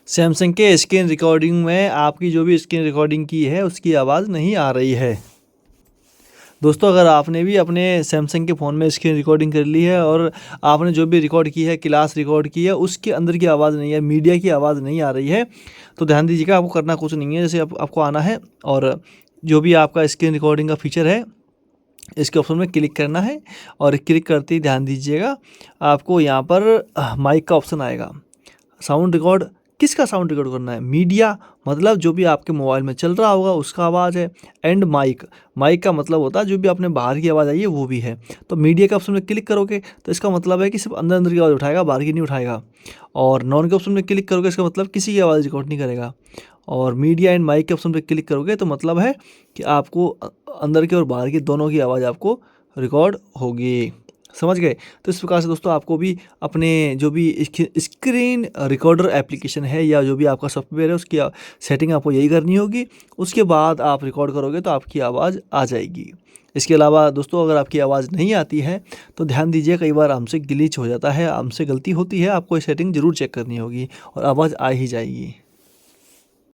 Samsung के screen recording में आपकी जो भी स्क्रीन रिकॉर्डिंग की है उसकी आवाज़ नहीं आ रही है। दोस्तों, अगर आपने भी अपने सैमसंग के फ़ोन में स्क्रीन रिकॉर्डिंग कर ली है और आपने जो भी रिकॉर्ड की है, क्लास रिकॉर्ड की है, उसके अंदर की आवाज़ नहीं है, मीडिया की आवाज़ नहीं आ रही है, तो ध्यान दीजिएगा, आपको करना कुछ नहीं है। जैसे आपको आना है और जो भी आपका स्क्रीन रिकॉर्डिंग का फीचर है, इसके ऑप्शन में क्लिक करना है और क्लिक करते ही ध्यान दीजिएगा, आपको यहाँ पर माइक का ऑप्शन आएगा। साउंड रिकॉर्ड, किसका साउंड रिकॉर्ड करना है? मीडिया, मतलब जो भी आपके मोबाइल में चल रहा होगा उसका आवाज़ है। एंड माइक, माइक का मतलब होता है जो भी आपने बाहर की आवाज़ आई है वो भी है। तो मीडिया के ऑप्शन में क्लिक करोगे तो इसका मतलब है कि सिर्फ अंदर अंदर की आवाज़ उठाएगा, बाहर की नहीं उठाएगा। और नॉन के ऑप्शन में क्लिक करोगे इसका मतलब किसी की आवाज़ रिकॉर्ड नहीं करेगा। और मीडिया एंड माइक के ऑप्शन पर क्लिक करोगे तो मतलब है कि आपको अंदर की और बाहर की दोनों की आवाज़ आपको रिकॉर्ड होगी। समझ गए? तो इस प्रकार से दोस्तों आपको भी अपने जो भी स्क्रीन रिकॉर्डर एप्लीकेशन है या जो भी आपका सॉफ्टवेयर है उसकी सेटिंग आपको यही करनी होगी। उसके बाद आप रिकॉर्ड करोगे तो आपकी आवाज़ आ जाएगी। इसके अलावा दोस्तों, अगर आपकी आवाज़ नहीं आती है तो ध्यान दीजिए, कई बार हमसे ग्लिच हो जाता है, हमसे गलती होती है, आपको ये सेटिंग ज़रूर चेक करनी होगी और आवाज़ आ ही जाएगी।